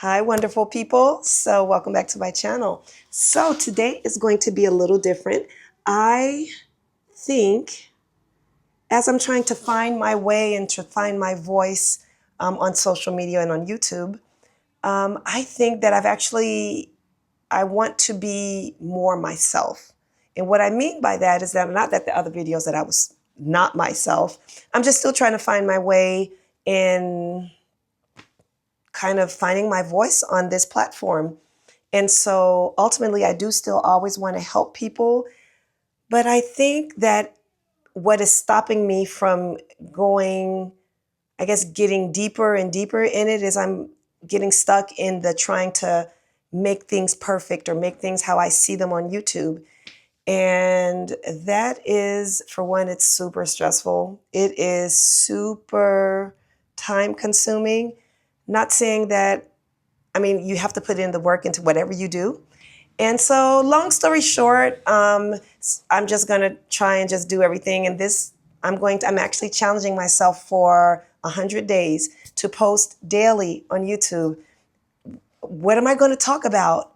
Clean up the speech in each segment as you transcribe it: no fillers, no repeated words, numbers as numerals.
Hi, wonderful people. So welcome back to my channel. So today is going to be a little different. I think as I'm trying to find my way and to find my voice on social media and on YouTube, I think that I want to be more myself. And what I mean by that is that not that the other videos that I was not myself, I'm just still trying to find my way in kind of finding my voice on this platform. And so ultimately, I do still always want to help people. But I think that what is stopping me from going, I guess, getting deeper and deeper in it is I'm getting stuck in the trying to make things perfect or make things how I see them on YouTube. And that is, for one, it's super stressful. It is super time consuming. Not saying that, I mean, you have to put in the work into whatever you do. And so, long story short, I'm just going to try and just do everything. And I'm actually challenging myself for 100 days to post daily on YouTube. What am I going to talk about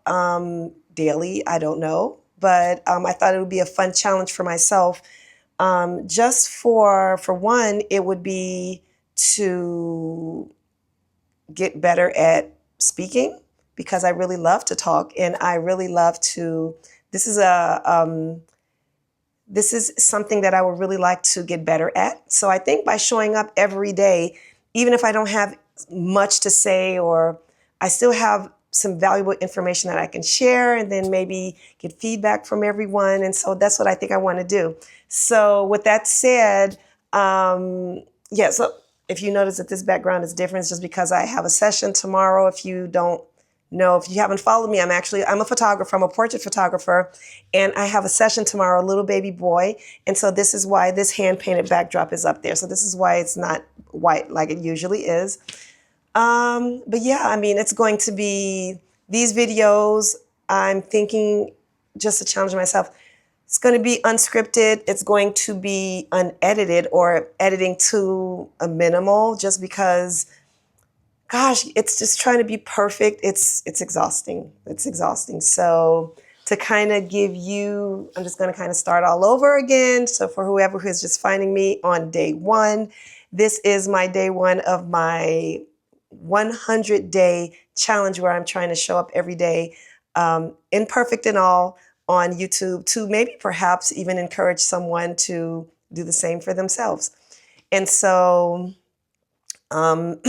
daily? I don't know. But I thought it would be a fun challenge for myself. Just for one, it would be to get better at speaking because I really love to talk and I really love to. This is this is something that I would really like to get better at. So I think by showing up every day, even if I don't have much to say or I still have some valuable information that I can share and then maybe get feedback from everyone. And so that's what I think I want to do. So with that said, so if you notice that this background is different, it's just because I have a session tomorrow. If you don't know, if you haven't followed me, I'm a photographer. I'm a portrait photographer, and I have a session tomorrow, a little baby boy. And so this is why this hand-painted backdrop is up there. So this is why it's not white like it usually is. But yeah, I mean, it's going to be these videos. I'm thinking just to challenge myself. It's going to be unscripted. It's going to be unedited or editing to a minimal just because, gosh, it's just trying to be perfect. It's exhausting. It's exhausting. So to kind of give you, I'm just going to kind of start all over again. So for whoever who is just finding me on day one, this is my day one of my 100-day challenge where I'm trying to show up every day, imperfect and all, on YouTube to maybe perhaps even encourage someone to do the same for themselves. And so I'm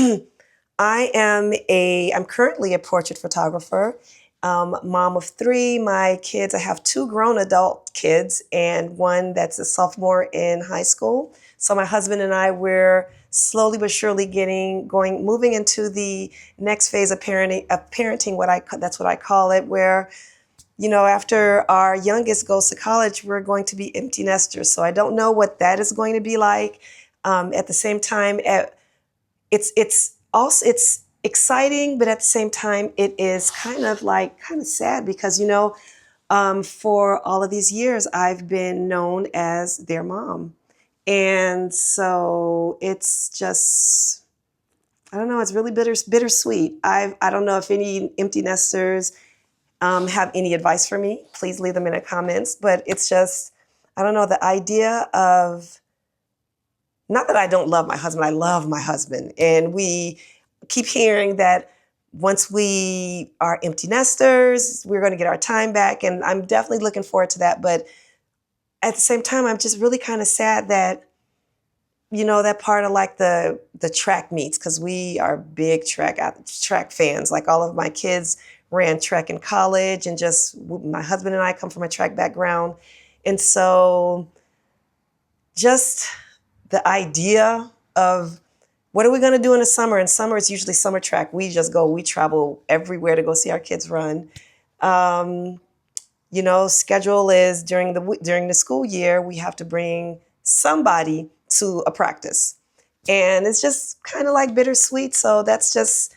currently a portrait photographer, mom of three. My kids, I have two grown adult kids and one that's a sophomore in high school. So my husband and I, we're slowly but surely moving into the next phase of parenting, that's what I call it, where, you know, after our youngest goes to college, we're going to be empty nesters. So I don't know what that is going to be like. At the same time, it's exciting, but at the same time, it is kind of sad because, you know, for all of these years, I've been known as their mom. And so it's just, I don't know, it's really bittersweet. I don't know if any empty nesters have any advice for me. Please leave them in the comments. But it's just, I don't know, the idea of, not that I don't love my husband, I love my husband. And we keep hearing that once we are empty nesters, we're going to get our time back. And I'm definitely looking forward to that. But at the same time, I'm just really kind of sad that, you know, that part of like the track meets, because we are big track fans. Like all of my kids ran track in college, and just my husband and I come from a track background. And so just the idea of what are we going to do in the summer? In summer, it's usually summer track. We travel everywhere to go see our kids run. You know, schedule is during the school year, we have to bring somebody to a practice. And it's just kind of like bittersweet. So that's just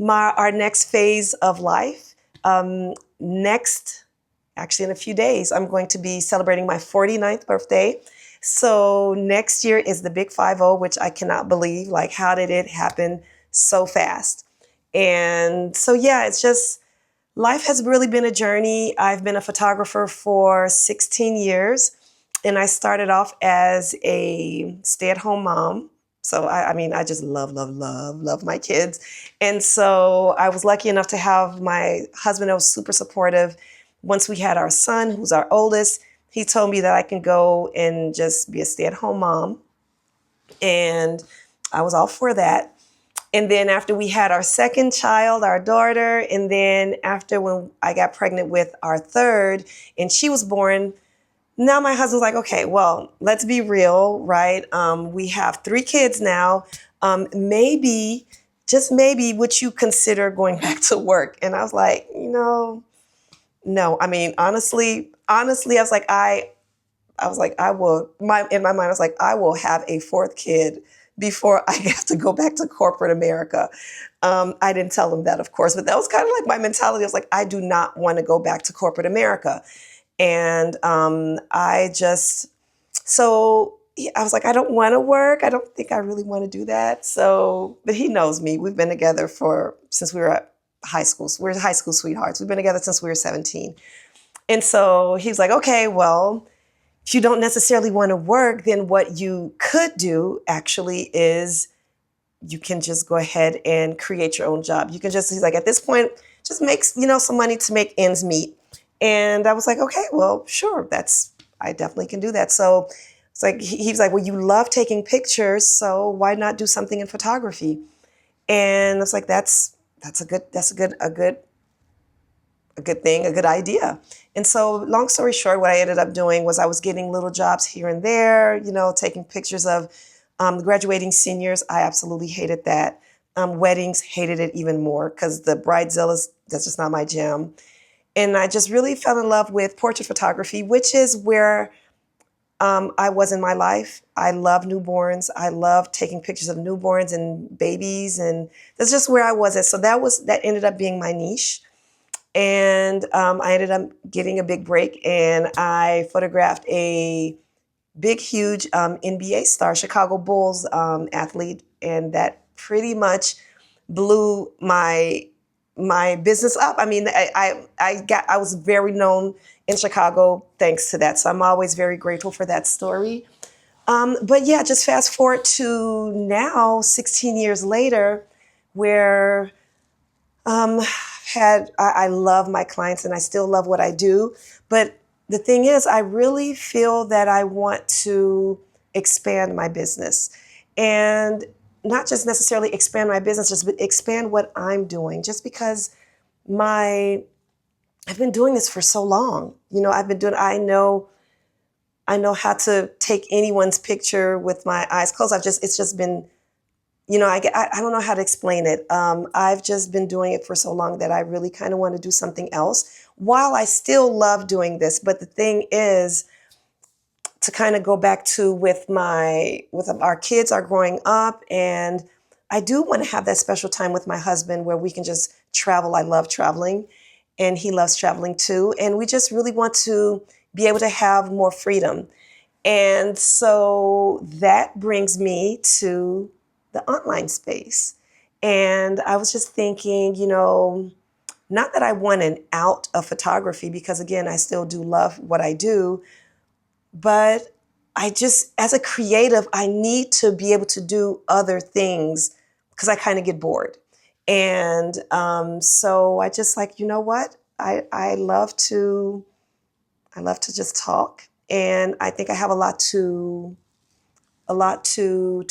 our next phase of life. Actually in a few days, I'm going to be celebrating my 49th birthday. So next year is the big 50, which I cannot believe. Like, how did it happen so fast? And so, yeah, it's just life has really been a journey. I've been a photographer for 16 years, and I started off as a stay-at-home mom. So I mean, I just love my kids. And so I was lucky enough to have my husband that was super supportive. Once we had our son, who's our oldest, he told me that I can go and just be a stay-at-home mom. And I was all for that. And then after we had our second child, our daughter, and then after when I got pregnant with our third and she was born, now my husband's like, okay, well, let's be real, right? We have three kids now. Maybe, just maybe, would you consider going back to work? And I was like, no. I mean, honestly, I was like, I will, in my mind, I was like, I will have a fourth kid before I have to go back to corporate America. I didn't tell him that, of course, but that was kind of like my mentality. I was like, I do not want to go back to corporate America. And I was like, I don't want to work. I don't think I really want to do that. So, but he knows me. We've been together since we were at high school. We're high school sweethearts. We've been together since we were 17. And so he was like, okay, well, if you don't necessarily want to work, then what you could do actually is you can just go ahead and create your own job. You can just, he's like, at this point, just make, some money to make ends meet. And I was like, okay, well, sure, I definitely can do that. So it's like, he was like, well, you love taking pictures, so why not do something in photography? And I was like, that's a good thing, a good idea. And so long story short, what I ended up doing was I was getting little jobs here and there, taking pictures of graduating seniors. I absolutely hated that. Weddings, hated it even more because the bridezillas, that's just not my jam. And I just really fell in love with portrait photography, which is where I was in my life. I love newborns. I love taking pictures of newborns and babies. And that's just where I was at. So that ended up being my niche. And I ended up getting a big break, and I photographed a big, huge NBA star, Chicago Bulls athlete, and that pretty much blew my business up. I mean, I was very known in Chicago thanks to that, so I'm always very grateful for that story. But yeah, just fast forward to now, 16 years later, where I love my clients and I still love what I do. But the thing is, I really feel that I want to expand my business, and not just necessarily expand my business, just expand what I'm doing, just because I've been doing this for so long. I know how to take anyone's picture with my eyes closed. It's just been, I don't know how to explain it. I've just been doing it for so long that I really kind of want to do something else while I still love doing this. But the thing is, to kind of go back to with our kids are growing up, and I do want to have that special time with my husband where we can just travel. I love traveling, and he loves traveling too. And we just really want to be able to have more freedom. And so that brings me to the online space. And I was just thinking, not that I want an out of photography, because again, I still do love what I do, but as a creative, I need to be able to do other things because I kind of get bored. And so I just like, you know what? I love to just talk, and I think I have a lot to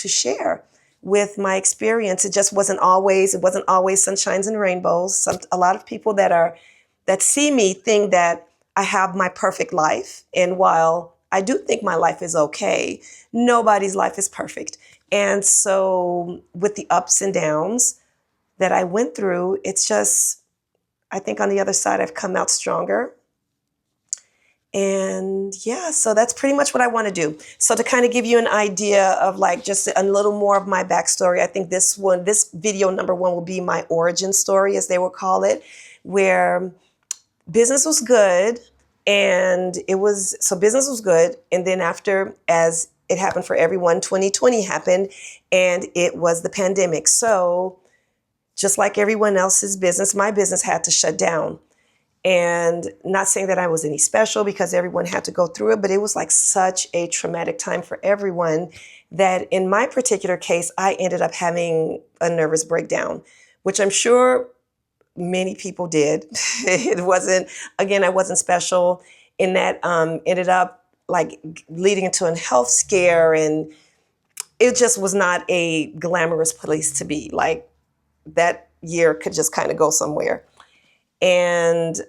share with my experience. It wasn't always sunshines and rainbows. A lot of people that see me think that I have my perfect life. And while I do think my life is okay, nobody's life is perfect. And so with the ups and downs that I went through, it's just, I think on the other side, I've come out stronger. And yeah, so that's pretty much what I want to do. So to kind of give you an idea of like just a little more of my backstory, I think this video number one will be my origin story, as they will call it, where business was good. And business was good. And then after, as it happened for everyone, 2020 happened, and it was the pandemic. So just like everyone else's business, my business had to shut down. And not saying that I was any special because everyone had to go through it, but it was like such a traumatic time for everyone that in my particular case, I ended up having a nervous breakdown, which I'm sure many people did. It wasn't, again, I wasn't special in that ended up like leading into a health scare, and it just was not a glamorous place to be. Like that year could just kind of go somewhere. And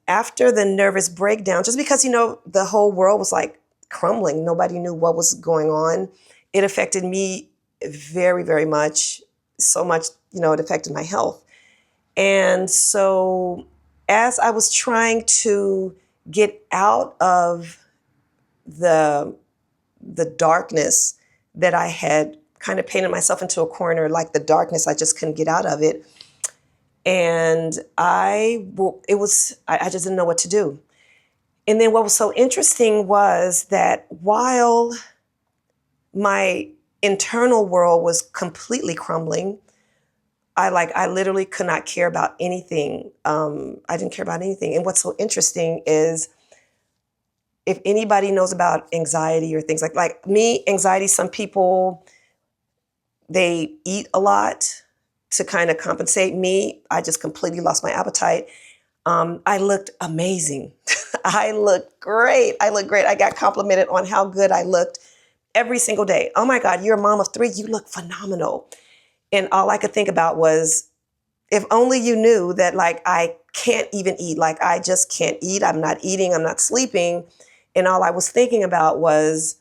after the nervous breakdown, just because, the whole world was like crumbling, nobody knew what was going on, it affected me very, very much. So much, it affected my health. And so as I was trying to get out of the darkness that I had kind of painted myself into a corner, like the darkness, I just couldn't get out of it. And I just didn't know what to do. And then what was so interesting was that while my internal world was completely crumbling, I literally could not care about anything. I didn't care about anything. And what's so interesting is if anybody knows about anxiety or things like me, anxiety, some people, they eat a lot to kind of compensate. Me, I just completely lost my appetite. I looked amazing. I looked great. I got complimented on how good I looked every single day. Oh my God, you're a mom of 3. You look phenomenal. And all I could think about was, if only you knew that like I can't even eat. Like I just can't eat. I'm not eating. I'm not sleeping. And all I was thinking about was,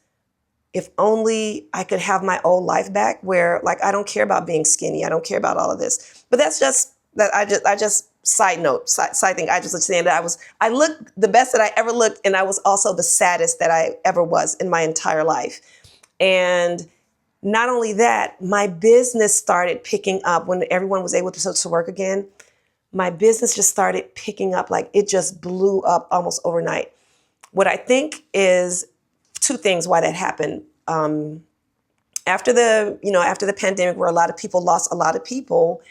if only I could have my old life back where like I don't care about being skinny. I don't care about all of this. But that's just that I just side thing. I just understand that I looked the best that I ever looked, and I was also the saddest that I ever was in my entire life. And not only that, my business started picking up when everyone was able to work again. My business just started picking up, like it just blew up almost overnight. What I think is 2 things why that happened. After the pandemic, where a lot of people lost a lot of people,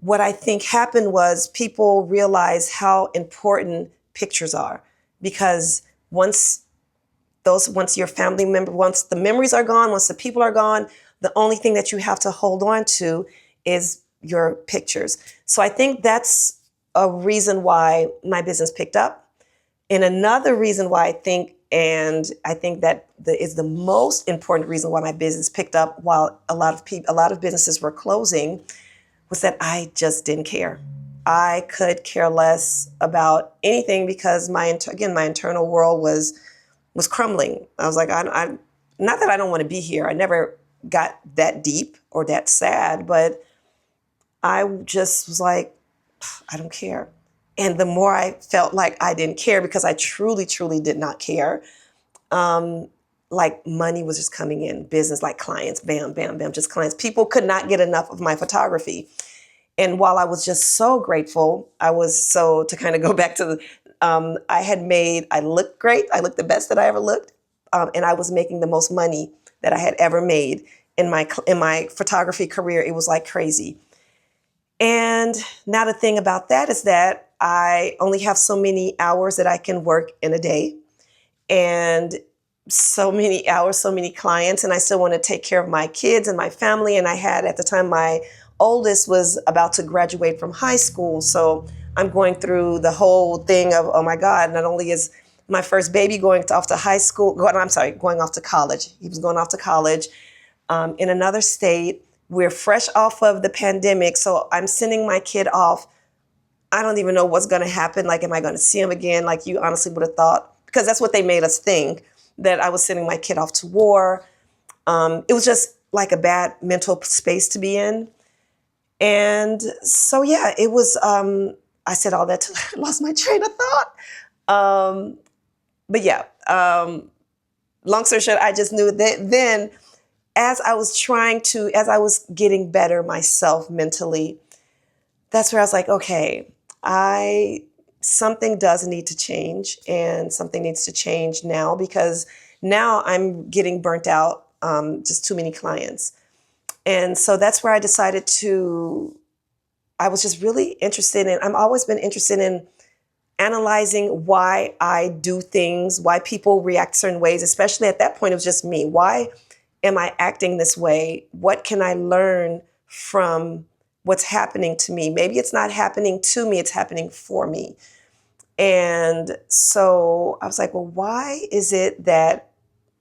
what I think happened was people realized how important pictures are, because once your family member, once the memories are gone, once the people are gone, the only thing that you have to hold on to is your pictures. So I think that's a reason why my business picked up. And another reason why I think that is the most important reason why my business picked up while a lot of businesses were closing, was that I just didn't care. I could care less about anything because my internal world was crumbling. I was like, I not that I don't want to be here. I never got that deep or that sad, but I just was like, I don't care. And the more I felt like I didn't care, because I truly, truly did not care, like money was just coming in, business, like clients, bam, bam, bam, just clients. People could not get enough of my photography. And while I was just so grateful, to kind of go back to I looked great. I looked the best that I ever looked. And I was making the most money that I had ever made in my photography career. It was like crazy. And now the thing about that is that I only have so many hours that I can work in a day, and so many hours, so many clients, and I still want to take care of my kids and my family. And I had, at the time, my oldest was about to graduate from high school. So I'm going through the whole thing of, oh my God, not only is my first baby going off to college. He was going off to college in another state. We're fresh off of the pandemic. So I'm sending my kid off. I don't even know what's going to happen. Like, am I going to see him again? Like, you honestly would have thought, because that's what they made us think, that I was sending my kid off to war. It was just like a bad mental space to be in. And so, yeah, it was, I said all that till I lost my train of thought. But yeah, long story short, I just knew that then, as I was getting better myself mentally, that's where I was like, okay, something does need to change, and something needs to change now, because now I'm getting burnt out, just too many clients. And so that's where I decided to I was just really interested in, I've always been interested in analyzing why I do things, why people react certain ways, especially at that point, it was just me. Why am I acting this way? What can I learn from what's happening to me? Maybe it's not happening to me, it's happening for me. And so I was like, well, why is it that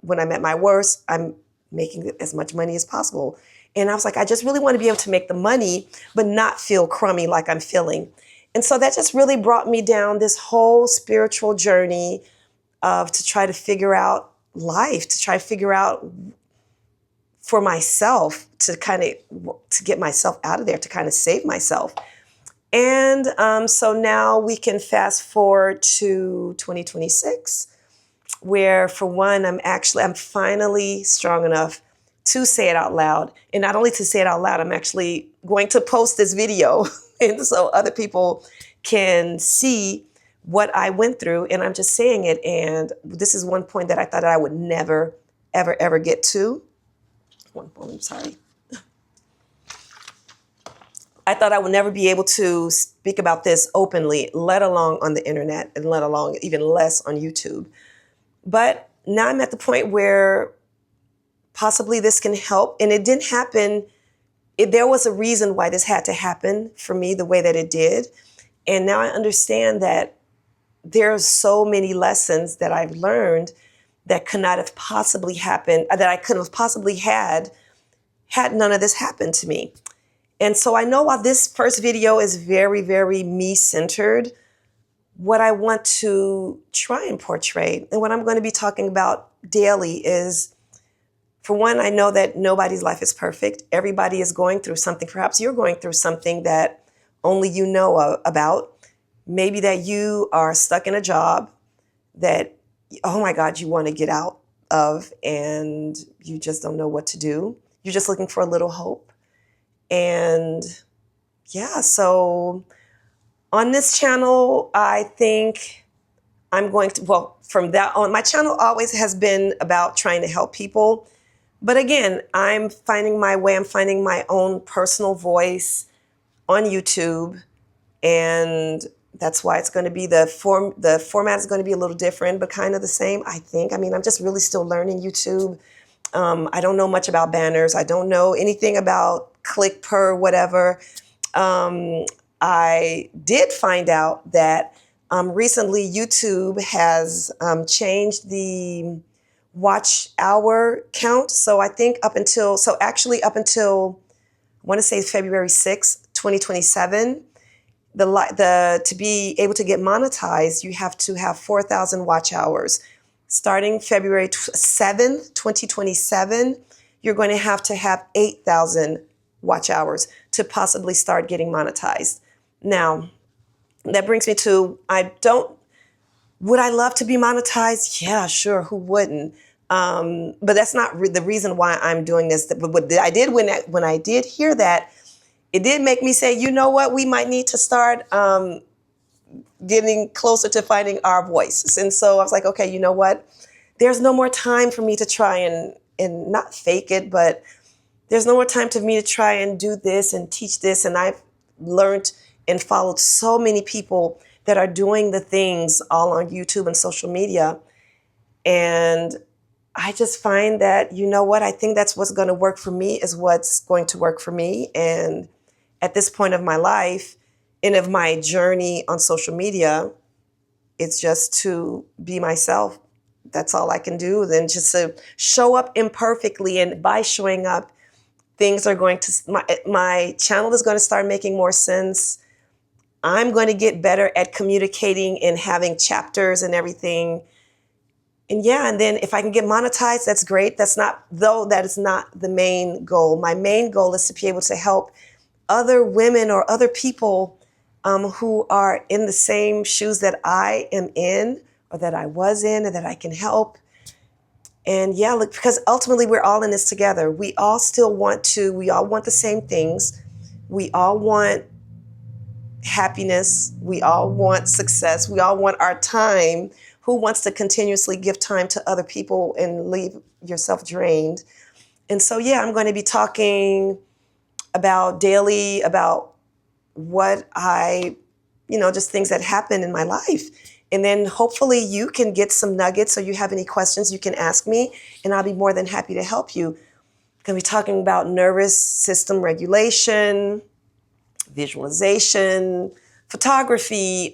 when I'm at my worst, I'm making as much money as possible? And I was like, I just really want to be able to make the money, but not feel crummy like I'm feeling. And so that just really brought me down this whole spiritual journey of to try to figure out life, to try to figure out for myself, to kind of to get myself out of there, to kind of save myself. And so now we can fast forward to 2026, where for one, I'm finally strong enough to say it out loud. And not only to say it out loud, I'm actually going to post this video and so other people can see what I went through. And I'm just saying it. And this is one point that I thought I would never, ever, ever get to. One moment, I'm sorry. I thought I would never be able to speak about this openly, let alone on the internet, and let alone even less on YouTube. But now I'm at the point where possibly this can help. And it didn't happen. There was a reason why this had to happen for me the way that it did. And now I understand that there are so many lessons that I've learned that could not have possibly happened, that I couldn't have possibly had none of this happened to me. And so I know while this first video is very, very me-centered, what I want to try and portray and what I'm going to be talking about daily is, for one, I know that nobody's life is perfect. Everybody is going through something. Perhaps you're going through something that only you know about. Maybe that you are stuck in a job that, oh my God, you want to get out of and you just don't know what to do. You're just looking for a little hope. And yeah, so on this channel, I think I'm going to, well, from that on, my channel always has been about trying to help people. But again, I'm finding my way. I'm finding my own personal voice on YouTube. And that's why it's going to be the format is going to be a little different, but kind of the same, I think. I mean, I'm just really still learning YouTube. I don't know much about banners. I don't know anything about click per whatever. I did find out that recently YouTube has changed the watch hour count. So I think up until, I want to say February 6th, 2027, to be able to get monetized, you have to have 4,000 watch hours. Starting February 7th, 2027, you're going to have 8,000 watch hours to possibly start getting monetized. Now, that brings me to, would I love to be monetized? Yeah, sure, who wouldn't? But that's not the reason why I'm doing this. But what I did when I did hear that, it did make me say, you know what, we might need to start getting closer to finding our voices. And so I was like, okay, you know what? There's no more time for me to try and not fake it, but there's no more time for me to try and do this and teach this. And I've learned and followed so many people that are doing the things all on YouTube and social media. And I just find that, you know what, I think that's what's going to work for me is what's going to work for me. And at this point of my life and of my journey on social media, it's just to be myself. That's all I can do. Then just to show up imperfectly. And by showing up, things are going to, my channel is going to start making more sense. I'm going to get better at communicating and having chapters and everything. And yeah, and then if I can get monetized, that's great. That is not the main goal. My main goal is to be able to help other women or other people who are in the same shoes that I am in or that I was in and that I can help. And yeah, look, because ultimately we're all in this together. We all want the same things. We all want happiness. We all want success. We all want our time. Who wants to continuously give time to other people and leave yourself drained? And so, yeah, I'm going to be talking daily about what I, just things that happen in my life. And then hopefully you can get some nuggets, or you have any questions, you can ask me, and I'll be more than happy to help you. I'm going to be talking about nervous system regulation, visualization, photography,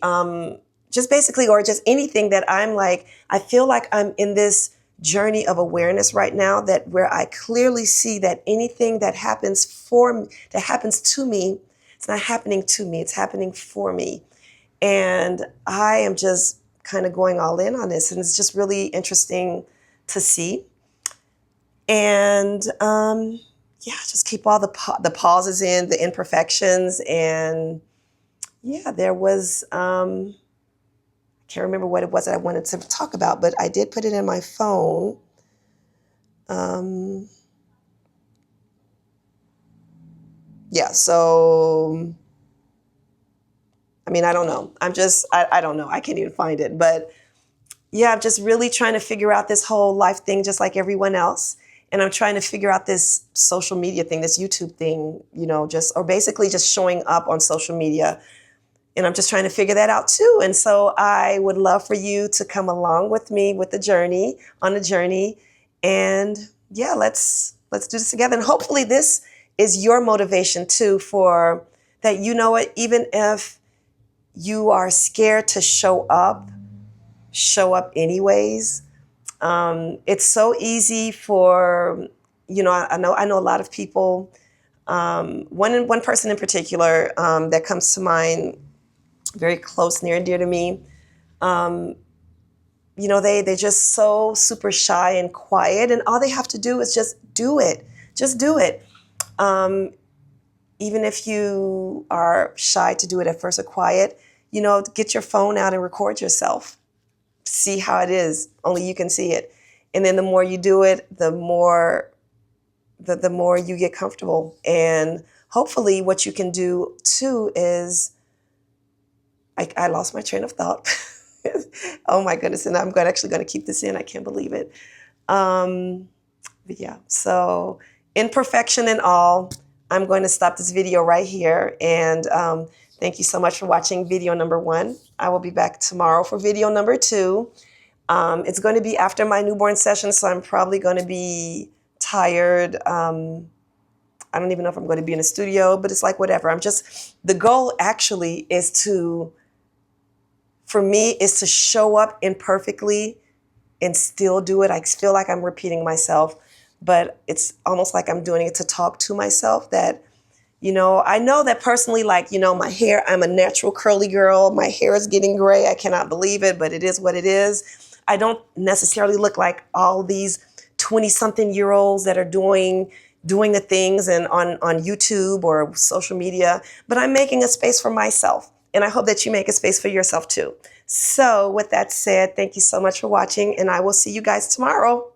just basically, or just anything that I'm like, I feel like I'm in this journey of awareness right now, that where I clearly see that anything that happens that happens to me, it's not happening to me, it's happening for me. And I am just kind of going all in on this, and it's just really interesting to see. And yeah, just keep all the pauses in, the imperfections. And yeah, there was, I can't remember what it was that I wanted to talk about, but I did put it in my phone. Yeah, so, I mean, I don't know. I don't know. I can't even find it. But yeah, I'm just really trying to figure out this whole life thing, just like everyone else. And I'm trying to figure out this social media thing, this YouTube thing, or basically just showing up on social media. And I'm just trying to figure that out too. And so I would love for you to come along with me with on the journey. And yeah, let's do this together. And hopefully this is your motivation too, for that, even if you are scared to show up anyways. It's so easy for, I know a lot of people, one person in particular, that comes to mind, very close, near and dear to me. They're just so super shy and quiet, and all they have to do is just do it. Just do it. Even if you are shy to do it at first or quiet, get your phone out and record yourself. See how it is. Only you can see it. And then the more you do it, the more you get comfortable. And hopefully what you can do too is, I lost my train of thought. Oh my goodness. And I'm actually going to keep this in. I can't believe it. But yeah, so imperfection and all, I'm going to stop this video right here. And thank you so much for watching video number 1. I will be back tomorrow for video number 2. It's going to be after my newborn session, so I'm probably going to be tired. I don't even know if I'm going to be in a studio, but it's like whatever. The goal actually for me, is to show up imperfectly and still do it. I feel like I'm repeating myself, but it's almost like I'm doing it to talk to myself, that, I know that personally, like, my hair, I'm a natural curly girl. My hair is getting gray. I cannot believe it, but it is what it is. I don't necessarily look like all these 20-something-year-olds that are doing the things and on YouTube or social media, but I'm making a space for myself. And I hope that you make a space for yourself too. So with that said, thank you so much for watching, and I will see you guys tomorrow.